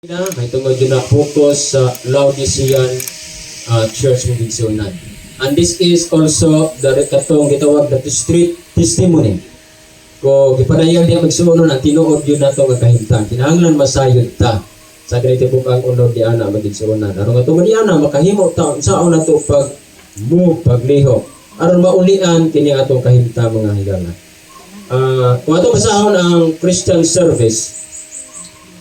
May tungod yun na focus sa Laodicean church ng Bigsunan. And this is also the katong gitawag na street testimony. Kung gipadayag niya magsuunon ang tinuod yun na ito magkahintang. Kinahanglan masayod ta sa ganito bukang unod di ana magigsuunan. Aron nga tungod di ana makahimo ta saan na ito pagliho. Aron maulian kini atong kahinta mga higala. Kung atong basahon ang Christian service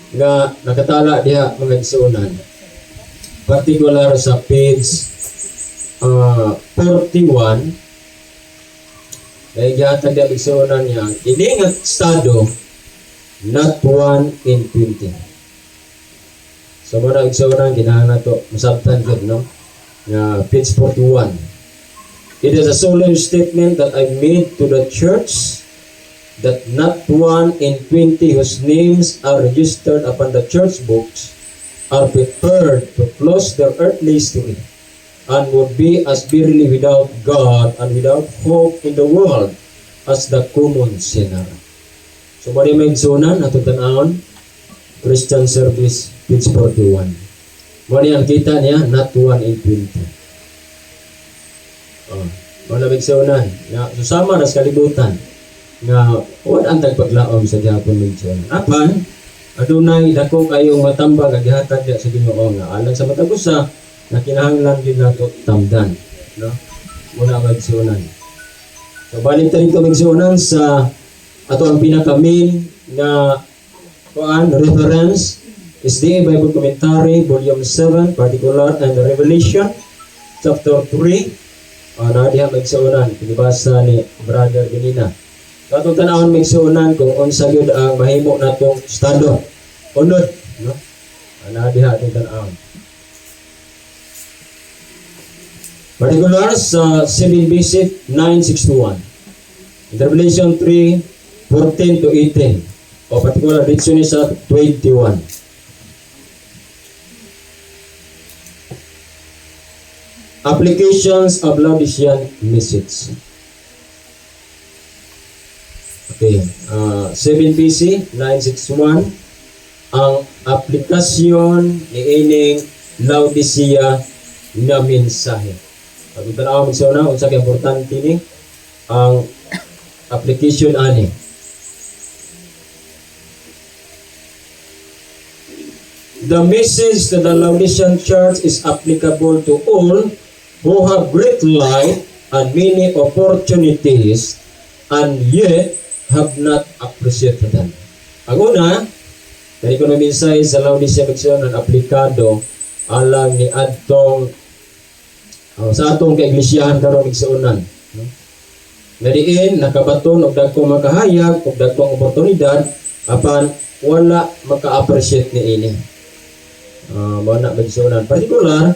nga nakatala diha mga igsuunan, particular sa page 41 ay gihatag diha igsuunan niya kini nga estado not 1 in 20. So mga igsuunan kinahanglan to masabtan gid no nga page 41. It is a solemn statement that I made to the church that not 1 in 20 whose names are registered upon the church books are prepared to close their earthly history and would be as bitterly without God and without hope in the world as the common sinner. So, mali may igsunan atong tanawon Christian Service, page 41. Mali ang kita niya, not 1 in 20. Mali may igsunan. Susama na sa kalibutan nga wala ang tagpaglaom sa Japon mention. Apan adunay dako kayong matambag ang gihatag sa Ginoo nga alang sa matag usa na kinahanglan gyud nato tamdan, no? Muna magsunan. So balik ta dito magsunan sa ato ang pinaka-main na reference is the Bible Commentary volume 7 particular and Revelation chapter 3. Na diha magsunan pinibasa ni Brother Benina. Katong tanawon may suunan kung unsa gyud ang mahimo natong estado. Unod, no? Ana diha atong tanawon. Particular sa 7 BC 961. Revelation 3:14 to 18. O particular dito ni sa 21. Applications of Laodicean message. Okay, 7 BC 961 ang aplikasyon ni ining Laodicea na mensahe. Pag tanaw mo sa una, unsa kay importante ni ang application ani. The message to the Laodicean church is applicable to all who have great light and many opportunities and yet have not appreciated them. Ang una, kaya ko na mensahe sa Laodicea ang aplikado alang ni adtong sa atong kaiglesiyahan karon igsuonan. Nadiin nakabaton og dagkong makahayag og dagkong oportunidad apan wala maka-appreciate ni ini. Mana igsuonan partikular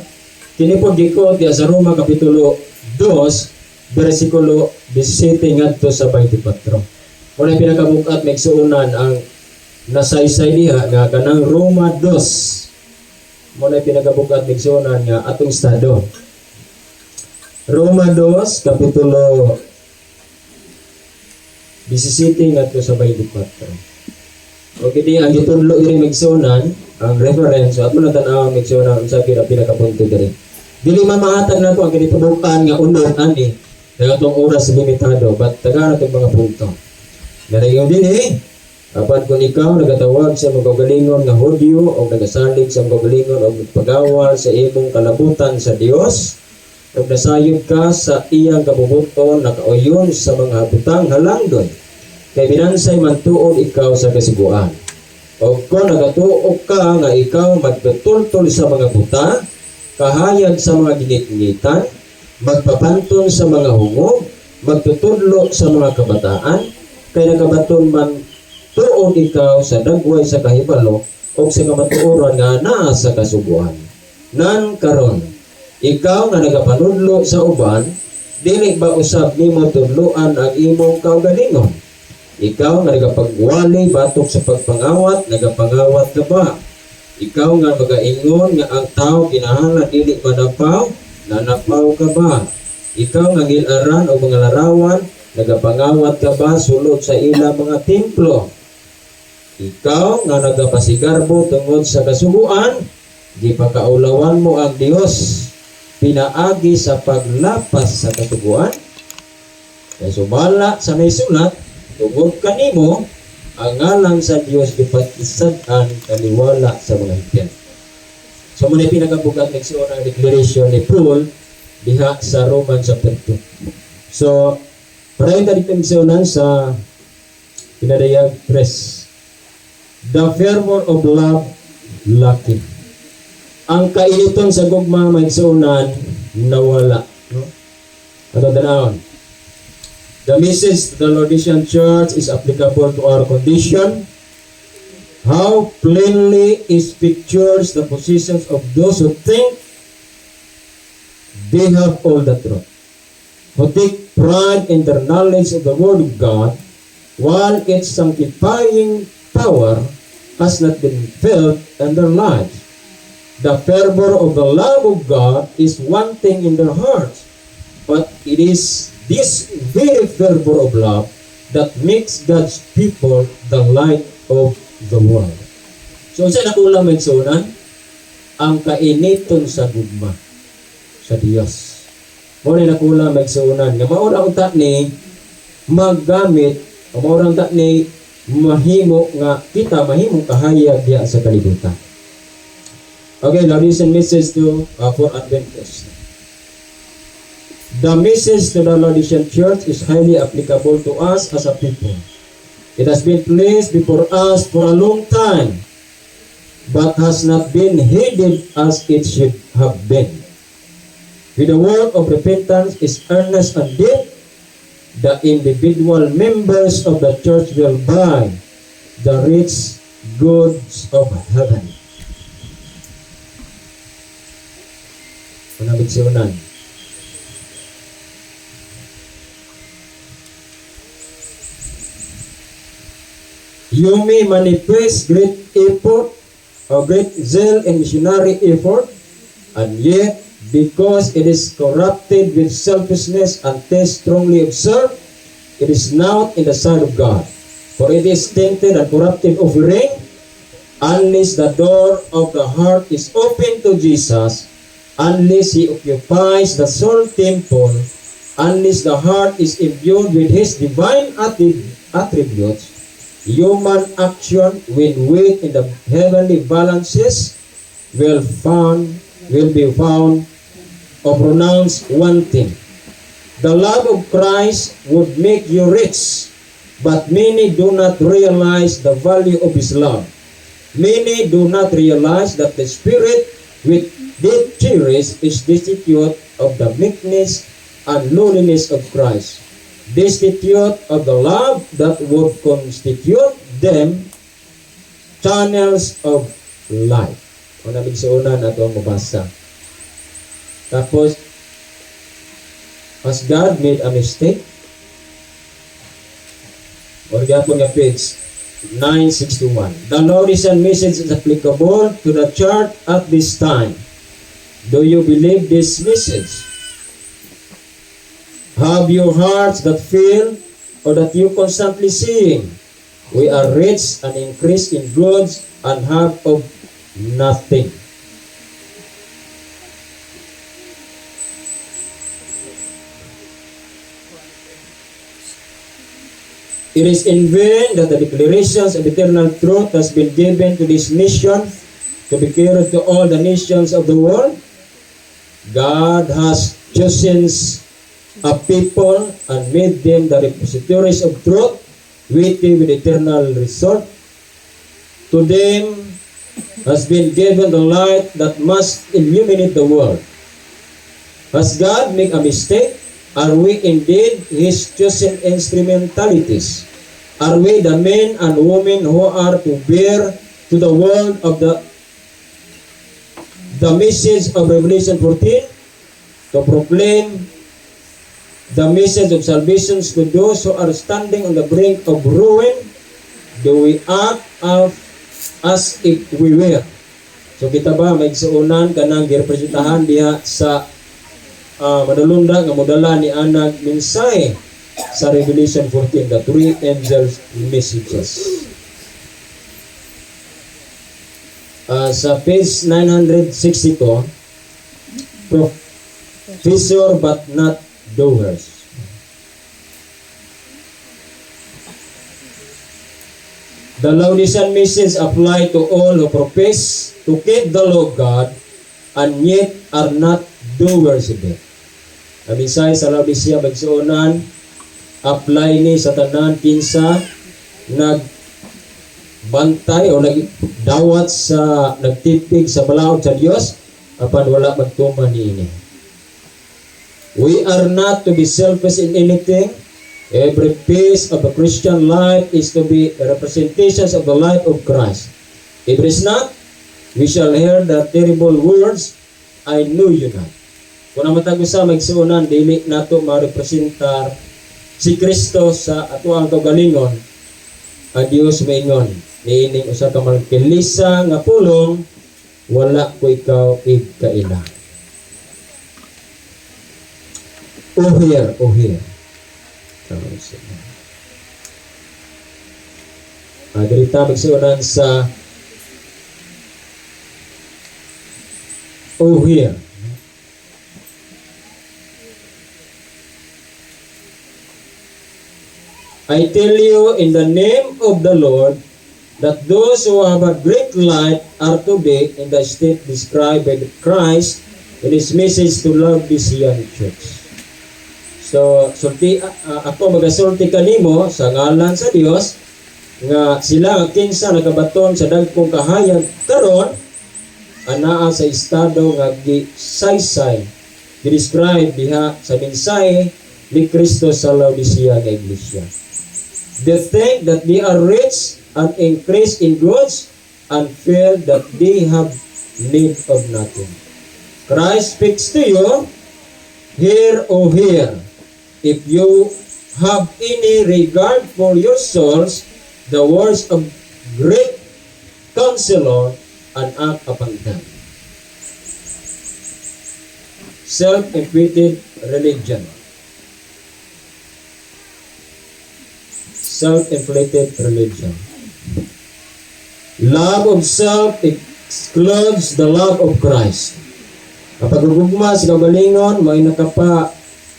kini po gikot sa Roma kapitulo 2 bersikulo 17 ngadto sa 24. Muna pinakabukat may igsuunan ang nasaysay diha nga kanang Roma 2. Muna pinakabukat may igsuunan nga atong estado. Roma 2 kapitulo 17 ngadto sa 24. Okay di ang gitudlo diri may igsuunan ang reference at muna tan-aw may igsuunan unsa pinakapunto diri. Dili man mahatag nato ang ginipabukan nga unod ani kaya itong oras limitado but taga nato mga punto. Narayon din apat kung ikaw nagatawag sa mga kagalingon nga Hudyo o nagasalig sa mga kagalingon o pagawal sa imong kalabutan sa Dios o nasayod ka sa iyang kabubuton na kauyon sa mga butang halangdon kay binansay mantuon ikaw sa kasiguan o kung nagatuo ka nga ikaw magtutultol sa mga buta kahayag sa mga ginit-ngitan magpapanton sa mga hungog magtutudlo sa mga kabataan kay nakabaton man tuon ikaw sa dagway sa kahibalo o sa kamatuoran nga naa sa kasubuan. Nan karon, ikaw nga nagapanudlo sa uban, dili ba usab nimo tudloan ang imong kaugalingon? Ikaw nga nagapagwali batok sa pagpangawat, nagapangawat ka ba? Ikaw nga magaingon nga ang tao kinahanglan dili manapaw, nanapaw ka ba? Ikaw nga gilaran o mga larawan, nagapangawat ka ba sulod sa ilang mga templo? Ikaw nga nagapasigarbo tungod sa kasuguan, gipakaulawan mo ang Dios pinaagi sa paglapas sa kasuguan. Kay sumala sa naisulat, tungod kanimo ang ngalan sa Dios gipakisad-an kaliwala sa mga higyan. So muna pinagabugat nagsuon ang declaration ni Paul diha sa Roman chapter 2. So para yung tadiktamigsunan sa pinadayag 3. The fervor of love lacking. Ang kainiton sa gugma maigsuunan nawala. No? Ato tanawon. The message to the Laodicean church is applicable to our condition. How plainly it pictures the positions of those who think they have all the truth, who take pride in their knowledge of the Word of God, while its sanctifying power has not been felt in their lives. The fervor of the love of God is one thing in their hearts, but it is this very fervor of love that makes God's people the light of the world. So sa nakulang mensunan, ang kainiton sa gugma sa Dios. Muna nakulang mensunan, nga maura unta ni maggamit, maura unta ni mahimo nga kita mahimong kahayag diya sa kalibutan. Okay, now listen message to for Adventists. The message to the Laodicean church is highly applicable to us as a people. It has been placed before us for a long time, but has not been heeded as it should have been. With the word of repentance is earnest and deep, the individual members of the church will buy the rich goods of heaven. Panabigsiunan. You may manifest great effort or great zeal in missionary effort, and yet, because it is corrupted with selfishness and taste strongly observed, it is not in the sight of God. For it is tainted and corrupted offering, unless the door of the heart is open to Jesus, unless He occupies the soul temple, unless the heart is imbued with His divine attributes, human action when weighed in the heavenly balances will be found or pronounced wanting. The love of Christ would make you rich, but many do not realize the value of His love. Many do not realize that the Spirit which they cherish is destitute of the meekness and lowliness of Christ, destitute of the love that would constitute them channels of life. O nabig sa una na ito ang mabasa. Tapos, has God made a mistake? Or gapon nga page 961. The Laodicean message is applicable to the church at this time. Do you believe this message? Have your hearts that feel or that you constantly seeing? We are rich and increase in goods and have of nothing. It is in vain that the declarations of eternal truth has been given to this nation to be carried to all the nations of the world. God has chosen a people and made them the repositories of truth, waiting with eternal result. To them has been given the light that must illuminate the world. Has God made a mistake? Are we indeed His chosen instrumentalities? Are we the men and women who are to bear to the world of the message of Revelation 14, to proclaim the message of salvation to those who are standing on the brink of ruin? Do we act as if we were? So kita ba may suunan kanang girepresentahan diha sa madalunda nga modala ni anag mensahe sa Revelation 14, the three angels messages. Sa page 962, professor but not doers. The Laodicean message apply to all who profess to keep the law of God and yet are not doers of it. Ang mensahe sa Laodicea magsuonan apply ni sa tanan kinsa nagbantay o nagdawat sa nagtipig sa balaod sa Dios apan wala magtuman niini. We are not to be selfish in anything. Every piece of the Christian life is to be representations of the life of Christ. If it is not, we shall hear the terrible words, I knew you not. Kung namatag sa magsuunan, dili nato ma-representar si Kristo sa ato ang kagalingon, ang Diyos maingon, niining usa ka magkilisa nga pulong, wala ko ikaw igkaila. Oh here. Dirita magsuunan sa oh here. I tell you in the name of the Lord that those who have a great light are to be in the state described by Christ in his message to Laodicean church. So, ako magasulti kanimo sa ngalan sa Dios nga sila ang kinsa nagabaton sa dagkong kahayag karon anaa sa estado nga gisaysay describe diha sa mensahe ni Kristo sa Laodicea nga iglesia. They think that they are rich and increase in goods and feel that they have need of nothing. Christ speaks to you, hear, O hear. If you have any regard for your souls, the words of great counselor and act upon them. Self-inflicted religion. Self-inflicted religion. Love of self excludes the love of Christ. Kapag gugma sa kagalingon, may nakapa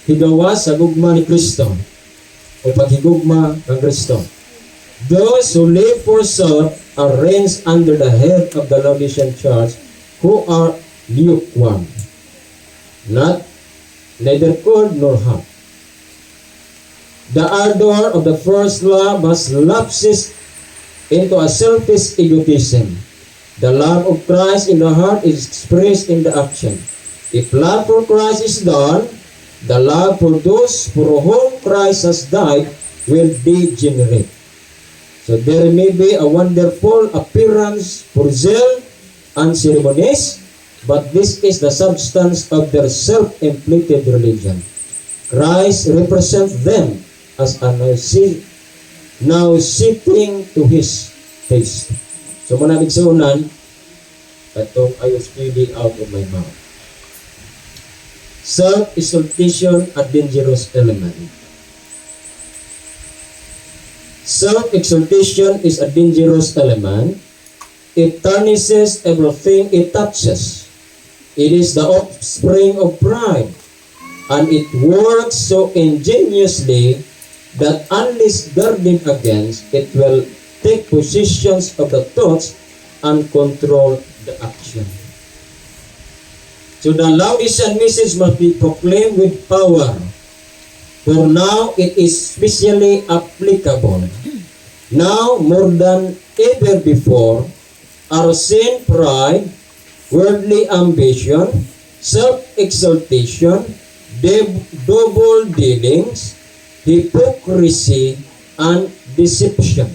higawas sa gugma ni Kristo o paghigugma ng Kristo. Those who live for self are reins under the head of the Laodicean church who are lukewarm, neither cold nor hot. The ardor of the first love has lapsed into a selfish egotism. The love of Christ in the heart is expressed in the action. If love for Christ is done, the love for those for whom Christ has died will degenerate. So there may be a wonderful appearance for zeal and ceremonies, but this is the substance of their self-inflicted religion. Christ represents them as a now sitting to his taste. So muna bigsunan, itong I was spewing out of my mouth. Self-exaltation, a dangerous element. Self-exaltation is a dangerous element. It tarnishes everything it touches. It is the offspring of pride, and it works so ingeniously that unless guarded against, it will take possession of the thoughts and control the action. So the Laodicean message must be proclaimed with power. For now, it is specially applicable. Now, more than ever before, our sin, pride, worldly ambition, self-exaltation, double dealings, hypocrisy, and deception.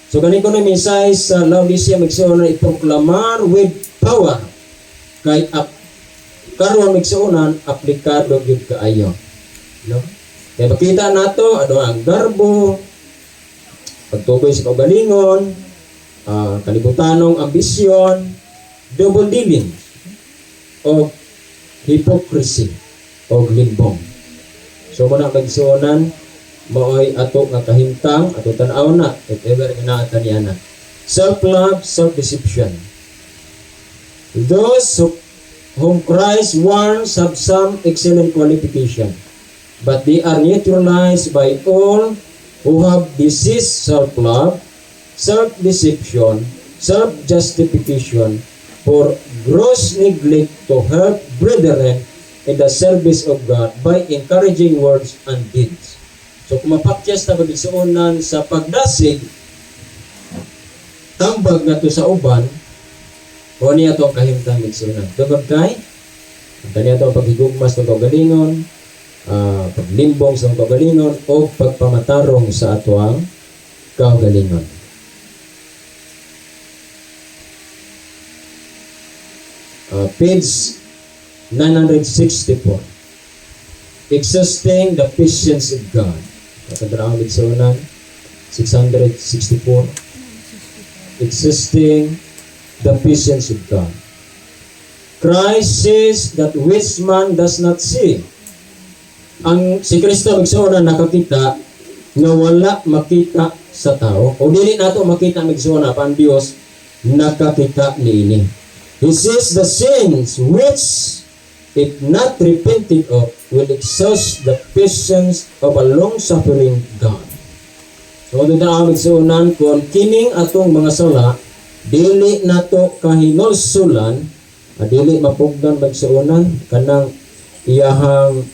So ganito na mensahe sa Laodicea magsuonan iproklamar with power kay karon magsuonan aplikado gyud kaayo. No? Kaya makita nato ano ang garbo, pagtuboy sa kaugalingon, kalibutanong ambisyon, double dealing, o hypocrisy, o limbong. So muna magsuonan, maoy ato nga kahintang, ato tanaw na, if ever inaatan yan na. Self-love, self-deception. Those whom Christ warns have some excellent qualification, but they are neutralized by all who have diseased self-love, self-deception, self-justification, for gross neglect to help brethren in the service of God by encouraging words and deeds. So kung mapakyas na pag-igsuunan sa pagdasig, tambag na to sa uban, o niya itong kahimtang igsuunan. Tugod kay, niya itong paghigugmas ng kagalingon, paglimbong sa kagalingon, o pagpamatarong sa atuang kagalingon. Page 964. Existing the patience of God. Katandarang igsuunan 664. Existing the patience of God. Christ says that which man does not see. Ang si Kristo igsuunan nakakita nga wala makita sa tao. O dili nato makita igsuunan pa ang Dios nakakita niini. He says the sins which, if not repented of, will exhaust the patience of a long-suffering God. So, ito na ang igsuunan kung kining atong mga sala, dili nato kahinulsulan, dili mapugdan magsuunan, kanang iyahang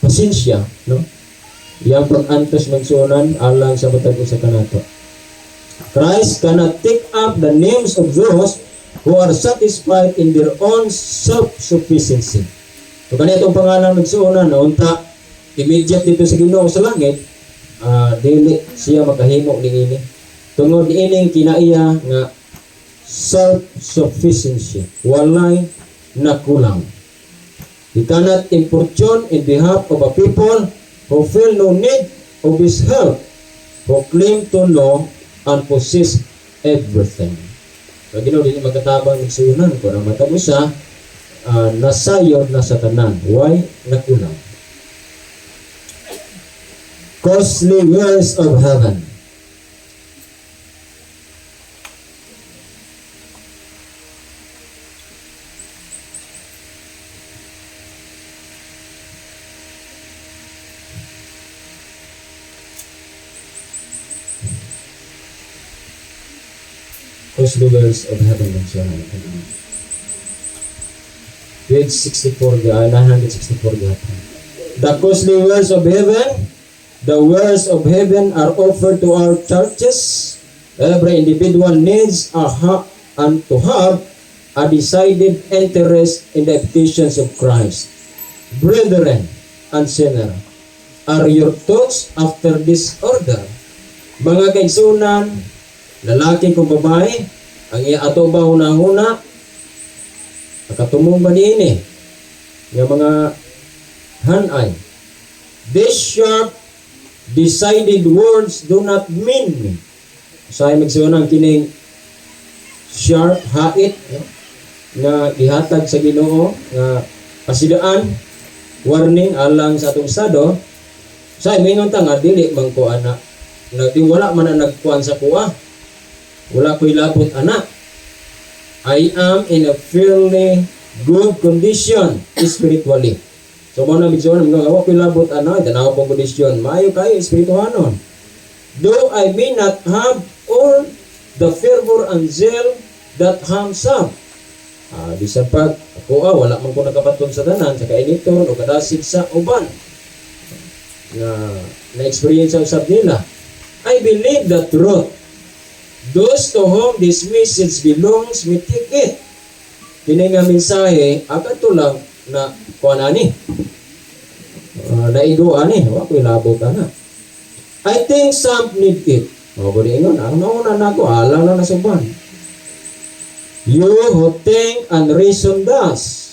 pasensya, no? Iyang pag-antos magsuunan, alang sa matag sa kanato. Christ cannot take up the names of those who are satisfied in their own self-sufficiency. So, kanitong pangalan magsuunan, unta, immediate dito sa Ginoo sa langit, dili siya makahimo ni ini. Tungod ining kinaiya nga self-sufficiency, walay nakulang. He cannot importune in behalf of a people who feel no need of his help, who claim to know and possess everything. So, Ginoo din magkatabang igsuunan ko ang matabo sa nasayod na sa tanan. Why? Nakulang. Costly wares of heaven. Costly wares of heaven. Page 64, 964. The costly wares of heaven, the wares of heaven are offered to our churches. Every individual needs and to have a decided interest in the petitions of Christ. Brethren and sinner, are your thoughts after this order? Mga kaigsunan, lalaki kung babae, ang iato ba hunahuna, nakatumong ba niini, nga mga hanay. These sharp, decided words do not mean, sa magsunan kining sharp, hait, nga ihatag sa Ginoo, nga pasidaan, warning alang sa atong estado, sa mingon ta nga dili man ko ana, wala man na nagkuan sa kuha. Wala ko'y labot anak. I am in a fairly good condition spiritually. So, mga nabigsuan, wala ko'y labot anak, tanaw pong kondisyon. Maayo kayo, spirituanon. Though I may not have all the fervor and zeal that ham some. Bisan pag ako, wala man ko nakapaton sa tanan, sa kainiton, o kadasig sa uban. Na-experience ang usap nila. I believe the truth. Those to whom this message belongs, may take it. Kini nga mensahe, agad to lang na kuanani. Naiduan wako'y labot na. I think some need it. Mabuli ingon, ang nauna na ako, alang na nasuban. You who think and reason thus.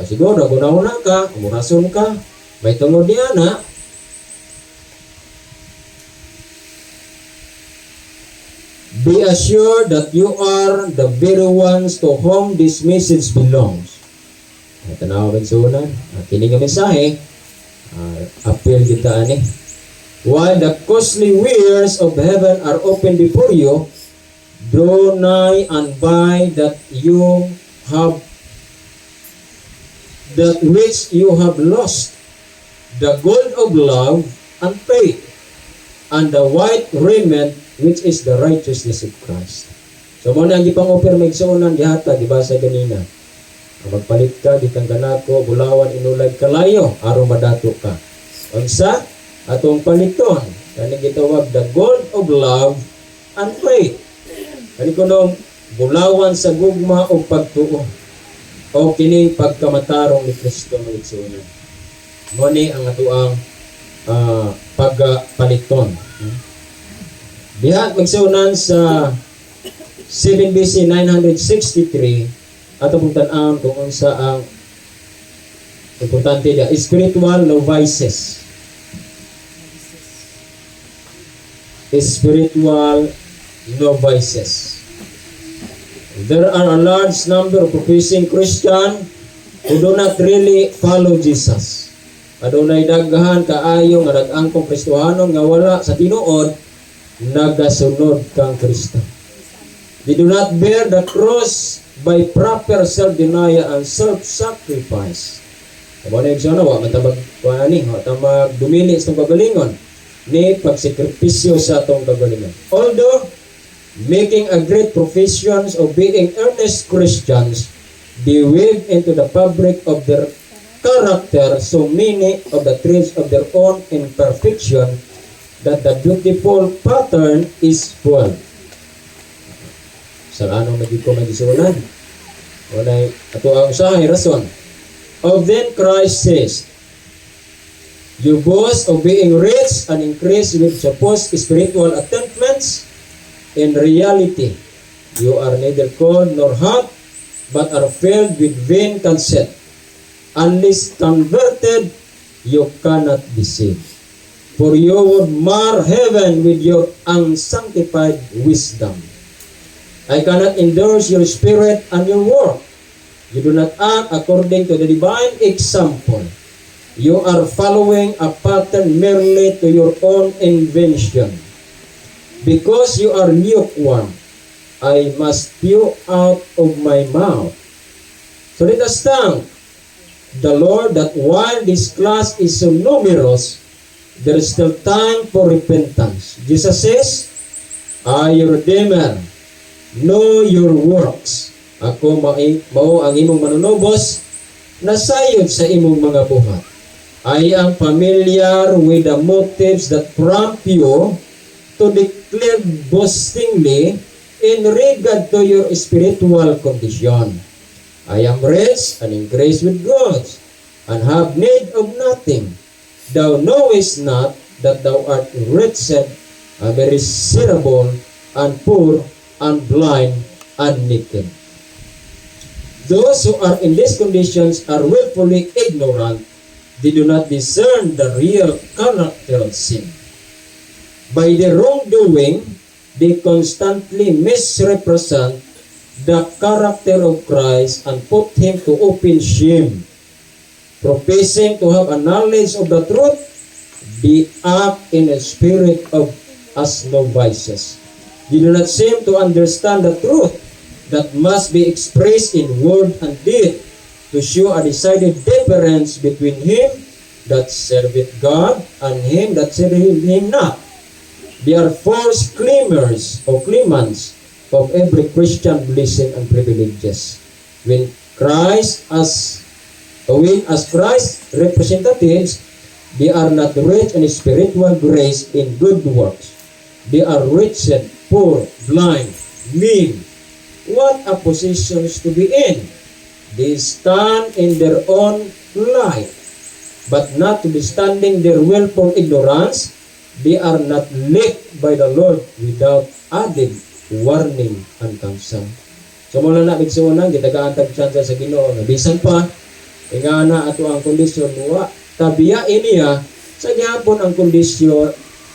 Siguro, kung nauna ka, umurason ka, may tungod niya na, be assured that you are the very ones to whom this message belongs. Ito na ako magsunan. Kini nga mensahe, appeal kita While the costly wares of heaven are open before you, Draw nigh and buy that which you have lost, the gold of love and faith, and the white raiment which is the righteousness of Christ. So mo na ang gipang-offer maigsuonan gihata gibasa ganina. Magpalit ka gikang kanako bulawan inulag kalayo aron madato ka. Unsa atong paliton kani gitawag the gold of love and faith. Kani kuno bulawan sa gugma o pagtuo o kini pagkamatarong ni Kristo maigsuonan. Mo ni ang atuang pagpaliton. Diha magsuonan sa 7 BC 963 ato pong tan-awon kung unsa ang importante dia spiritual novices. Spiritual novices. There are a large number of professing Christian who do not really follow Jesus. Adunay daghan kaayo nga nag-angkong Kristohanon nga wala sa tinuod nagasunod kang Kristo. They do not bear the cross by proper self-denial and self-sacrifice. Amo na yung wa matabag kuani, wa tamag dumili sa kagalingon ni pagsekripisyo sa atong kagalingon. Although making a great professions of being earnest Christians, they weave into the fabric of their character so many of the traits of their own imperfection that the beautiful pattern is spoiled. Sa anong naging magisunan? Walay ato ang usahay rason. Of then Christ says, you boast of being rich and increase with supposed spiritual attainments. In reality, you are neither cold nor hot, but are filled with vain conceit. Unless converted, you cannot be saved. For you would mar heaven with your unsanctified wisdom. I cannot endorse your spirit and your work. You do not act according to the divine example. You are following a pattern merely to your own invention. Because you are lukewarm, I must spew out of my mouth. So let us thank the Lord that while this class is so numerous, there is still time for repentance. Jesus says, I, your Redeemer, know your works. Ako mao ang imong manunubos na sayod sa imong mga buhat. I am familiar with the motives that prompt you to declare boastingly in regard to your spiritual condition. I am rich and in grace with God, and have need of nothing. Thou knowest not that thou art wretched and miserable and poor and blind and naked. Those who are in these conditions are willfully ignorant. They do not discern the real character of sin. By their wrongdoing, they constantly misrepresent the character of Christ and put him to open shame. Professing to have a knowledge of the truth, they act in a spirit of as novices. They do not seem to understand the truth that must be expressed in word and deed to show a decided difference between him that serveth God and him that serveth him not. They are false claimers or claimants of every Christian blessing and privileges. When as Christ's representatives, they are not rich in spiritual grace in good works. They are wretched, poor, blind, mean. What a position to be in! They stand in their own light, but notwithstanding their willful ignorance, they are not left by the Lord without added warning and counsel. So mula na bigsunan, gitagaan tagtsansa sa Ginoo nga bisan pa, ingana ato ang kondisyon wa tabiyain niya sa gihapon ang kondisyon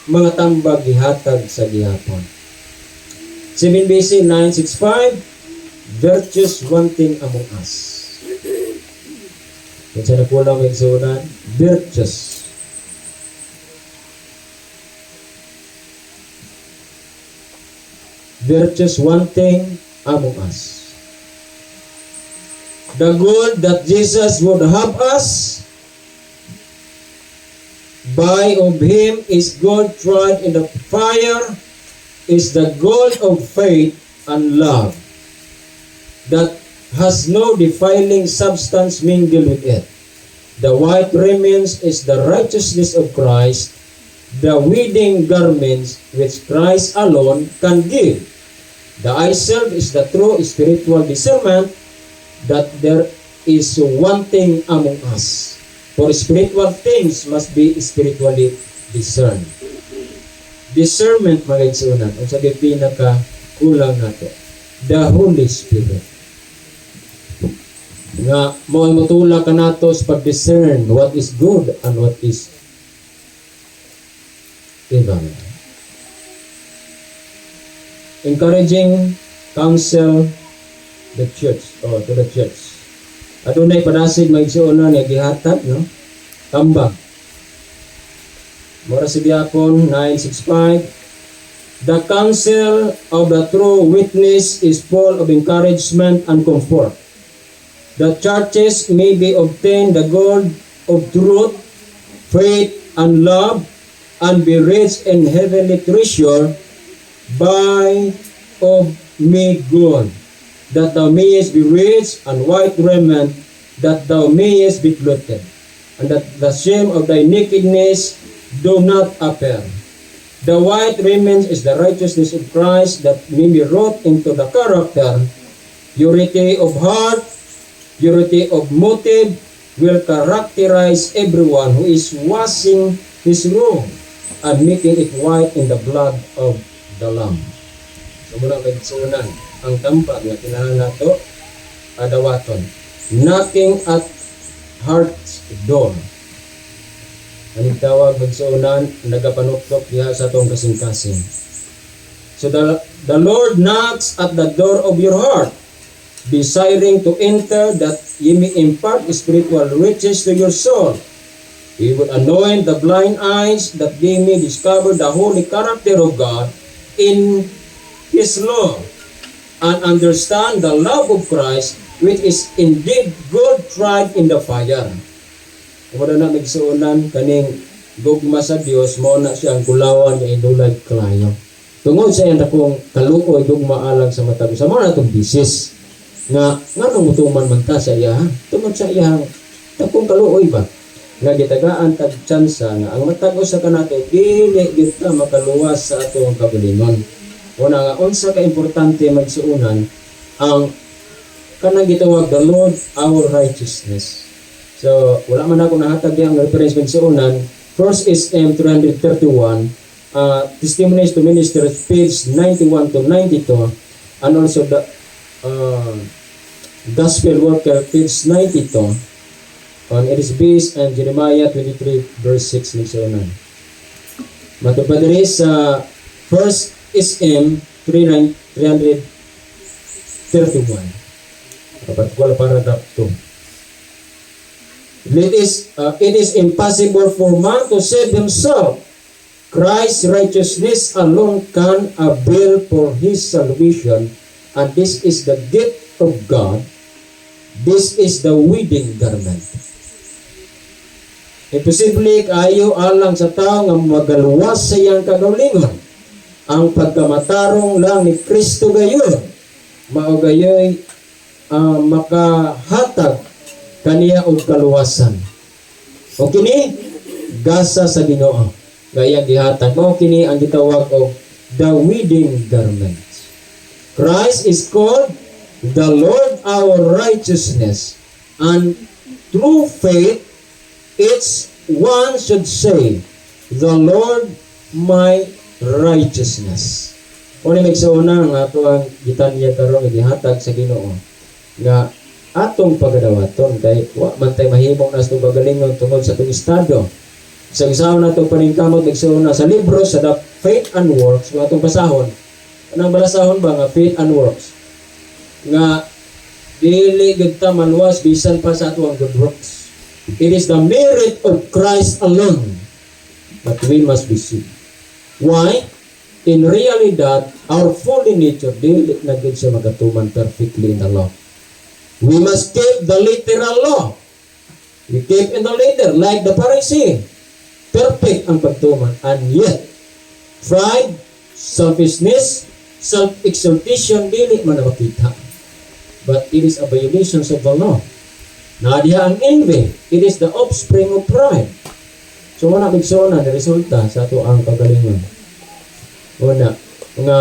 mga tambag gihatag sa gihapon. 7 BC 965, virtues wanting among us. Kung sa nakulang bigsunan, virtues. virtues wanting among us. The gold that Jesus would have us buy of Him is gold tried in the fire, is the gold of faith and love that has no defiling substance mingled with it. The white raiment is the righteousness of Christ, the wedding garments which Christ alone can give. The eye salve is the true spiritual discernment that there is wanting among us. For spiritual things must be spiritually discerned. Discernment, mga igsunan, ang sabi pinaka-kulang nato, the Holy Spirit. Nga, mo'y mutula ka nato sa pag-discern what is good and what is evil. Encouraging counsel the church, or to the church. Adunay padasid maigsuonan nga gihatag, no? Tambag. Mura si Diakon 965. The counsel of the true witness is full of encouragement and comfort. The churches may be obtained the gold of truth, faith, and love, and be rich in heavenly treasure by of me gold, that thou mayest be rich, and white raiment, that thou mayest be clothed, and that the shame of thy nakedness do not appear. The white raiment is the righteousness of Christ, that may be wrought into the character. Purity of heart, purity of motive will characterize everyone who is washing his robe and making it white in the blood of the Lamb. So muna kagsunan, ang tambag na kinahanglan nato adawaton. Knocking at heart's door. Ang tawag magsuunan, nagapanuktok diha sa atong kasing-kasing. So the Lord knocks at the door of your heart, desiring to enter that ye may impart spiritual riches to your soul. He will anoint the blind eyes that they may discover the holy character of God in His law and understand the love of Christ, which is indeed gold tried in the fire. Kung na nagsuunan kaning gugma sa Dios, mo na siya ang kulawan nga idulay klayo. Tungod sa iyang akong kaluoy gugma alang sa matag sa mga natong bisis nga nganong mutuman man ta sa iya, tungod sa iyang akong kaluoy ba nga gitagaan tag tsansa nga ang matag usa kanato dili gyud ta makaluwas sa atong kagalingon. Una nga unsa ka importante magsuunan ang kanang gitawag the Lord our righteousness. So, wala man ako nahatag yung reference magsuunan. First SM 331, Testimonies to Ministers, page 91 to 92, and also the Gospel Worker, page 92, and it is based on Jeremiah 23, verse 6 magsuunan. Matupad rin sa First SM 331, particular paragraph 2. It is impossible for man to save himself. Christ's righteousness alone can avail for his salvation, and this is the gift of God. This is the wedding garment. Imposible kayo alang sa tao nga magaluwas sa iyang kagalingon. Ang pagkamatarong lang ni Kristo gayon, mao gayoy makahatag kaniya og kaluwasan. O kini gasa sa Ginoo. Gaya gihatag mo kini ang gitawag og the wedding garments. Christ is called the Lord our righteousness, and through faith each one should say, the Lord my righteousness. Kung nagsauna nga ato ang gitanya karon gihatag sa Ginoo nga atong pagadawaton kay wa man tay mahimong nas tong pagalingon tungod sa tong estado. Sa usaon nato paningkamot nagsuuna sa libro sa The Faith and Works nga atong basahon. Anong basahon ba nga faith and works? Nga dili gid ta maluwas bisan pa sa atong good works. It is the merit of Christ alone that we must be saved. Why? In reality that our fallen nature, dili na gid siya magatuman perfectly in the law. We must keep the literal law. We keep in the letter, like the Pharisee. Perfect ang pagtuman. And yet, pride, selfishness, self-exaltation, dili man na makita. But it is a violation of the law. Nadiha ang envy. It is the offspring of pride. So, wala bigsoon na resulta sa ato ang kagalingon. Una, nga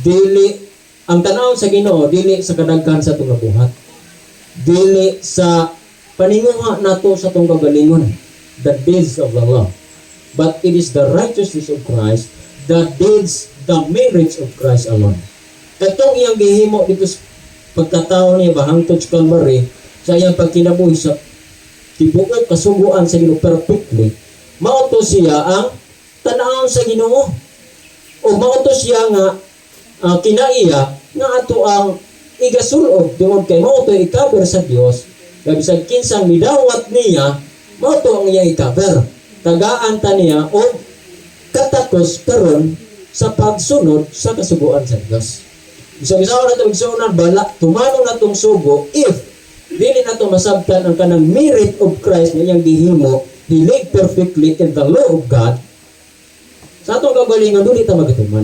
dili ang tanaw sa Ginoo dili sa kadaghan sa atong buhat. Dili sa paninguha nato sa atong kagalingon, the deeds of the law. But it is the righteousness of Christ, the deeds, the merits of Christ alone. Katong iyang gihimo dito sa pagkatao niya bahangtod sa Calvary, sa iyang pagkinabuhi sa tibuok kasuguan sa Ginoo perfectly, mauto siya ang tanaw sa Ginoo. O mauto siya nga kinaiya nga ato ang igasulod tungod kay mauto i-cover sa Dios. Kaya bisag kinsang midawat niya, mauto ang iya i-cover. Tagaan ta niya o katakos karon sa pagsunod sa kasuguan sa Dios. Isa-isa na itong igsuunan bala, tumanong na itong sugo if dili na ito masabtan ang kanang merit of Christ na iyang gihimo, he lived perfectly in the law of God. Sa atong kagalingan, doon ito magatuman.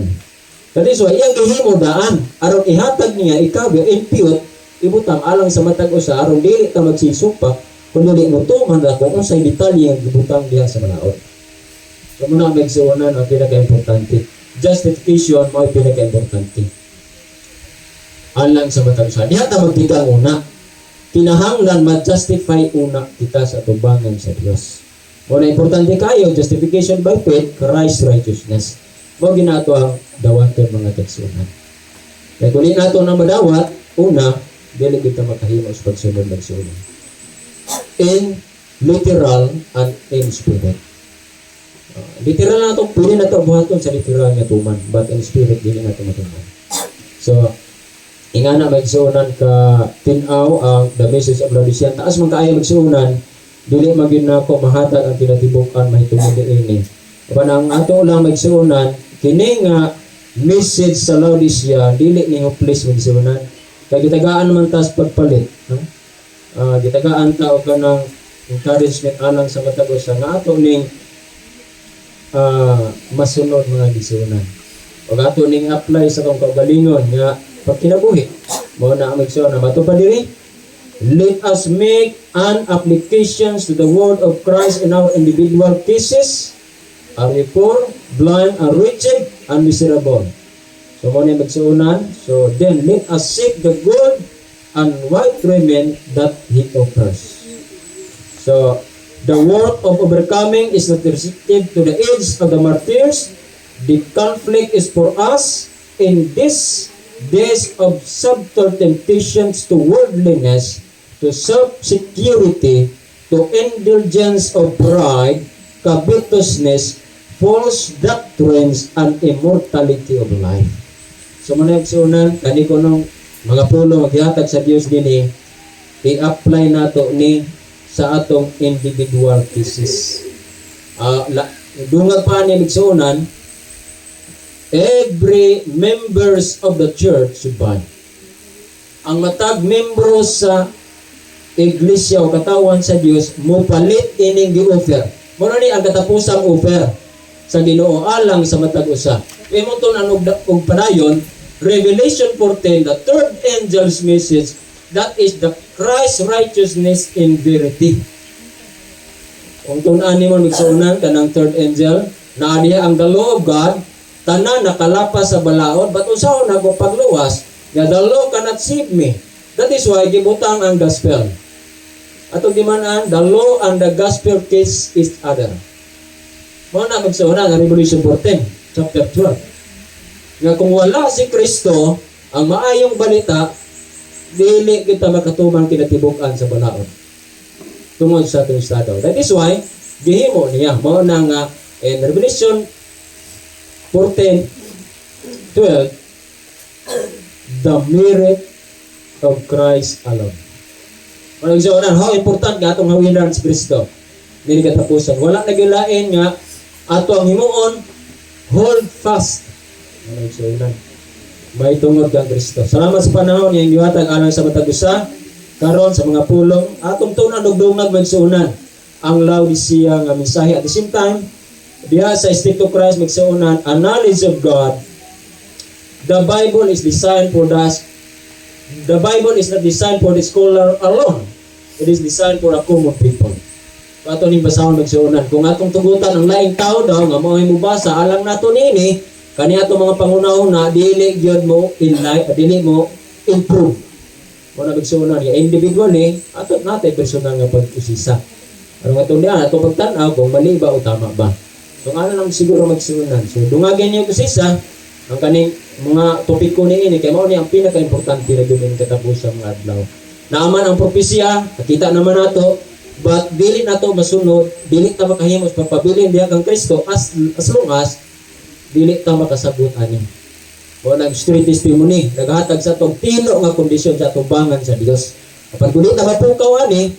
Kasi so, iyang gihimo daan, aron ihatag niya, ikabi, impute, ibutang alang sa matag usa, aron dili ito magsisupak, kung dili mo tuman na kung unsay detalye ang ibutang diha sa malaot. So, muna ang magsuunan ang pinaka-importante. Justification mo ay pinaka-importante. Alang sa matag usa. Diha ito magtigang una. Kinahanglan ma-justify una kita sa tubangan sa Dios. Una importante kayo, justification by faith, Christ righteousness. Mo ginato ang dawaton mga teksunan. Kaya kung nato na madawat, una, dili kita makahimo sa pagsunod magsunan. In literal and in spirit. Literal na ito, pwede na ito buhaton sa literal nga tuman, but in spirit, dili na ito matuman. So, ingana magsuunan ka tinaw ang the message of Laodicean. Taas man kaayo magsuunan, dili magyud nako mahatag ang kinatibukan mahitungod ini. Apan ang ato lang magsuunan kini nga message sa Laodicea dili ni hopeless magsuunan. Kay gitagaan man tas pagpalit, no? Gitagaan ta og kanang encouragement alang sa matag usa nga ato ning masunod mga gisuunan. Og ato ning apply sa kong kaugalingon nga pagkinabuhi. Mao na ang magsuon na matupad diri. Let us make an applications to the word of Christ in our individual cases. Are we poor, blind, and wretched, and miserable? So mao na magsuonan. So then let us seek the good and white raiment that He offers. So the work of overcoming is not restricted to the age of the martyrs. The conflict is for us in this days of subtle temptations to worldliness, to self-security, to indulgence of pride, covetousness, false doctrines, and immortality of life. So muna yung kani ko nung mga pulo maghihatag sa Diyos din i-apply nato ni sa atong individual cases. Dungag pa ni magsuunan, every members of the church should buy. Ang matag membro sa iglesia o katawan sa Dios mo palit ining gi-offer. Mao ni ang katapusang offer sa Ginoo alang sa matag usa. Imo ton ang og padayon Revelation 14, the third angel's message, that is the Christ righteousness in verity. Kung tunan nimo migsuunan kanang third angel, naa diha ang the law of God, tanan nakalapas sa balaod, but usaw na ko pagluwas, nga the law cannot save me. That is why gibutang ang gospel. Atong giman-an, the law and the gospel case is other. Mao na magsuunan ang Revelation 14, chapter 12. Nga kung wala si Kristo, ang maayong balita, dili kita makatuman kinatibukan sa balaod. Tungod sa atong estado. That is why, gihimo niya. Mao na nga, in Revelation 14:12, the merit of Christ alone. Walang siya how important nga atong hawinan si Kristo. Dili katapusan. Wala nagilain nga, ato ang himuon, hold fast Ano igsuonan? May tungod kang Kristo. Salamat sa panahon yang gihatag alang sa matag usa karon sa mga pulong atong tunan og dungag magsuonan ang Laodicea nga mensahe. At the same time, diha sa State of Christ magsuonan, a knowledge of God. The Bible is designed for us. The Bible is not designed for the scholar alone. It is designed for a common people. Ato ning basahon magsuonan. Kung atong tugutan ang laing tao daw nga mao mo basa alang nato nini, kani ato mga pangunahuna dili gyud mo dili mo improve. Mo na magsuonan ya individually ato natay personal nga pag-usisa. Ano nga diyan ato pagtan-aw kung mali ba o tama ba. So ano lang siguro magsuonan. So dungagin niyo usisa ang kaning mga topiko niini kay mao ni ang pinaka-importante na gyud katapusan mga adlaw. Naaman ang propesya, nakita naman nato, but dili nato masunod, dili ta makahimos pagpabilin diha kang Kristo as long as dili ta makasabot ani. O nag-street testimony, naghatag sa tong tino nga kondisyon sa tubangan sa Dios. Kapag dili ta mapukaw ani,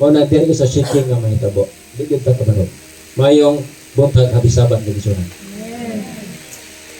mo nagdiri sa shaking nga mahitabo. Dili gyud ta kabalo. Mayong buntag habisaban kondisyon.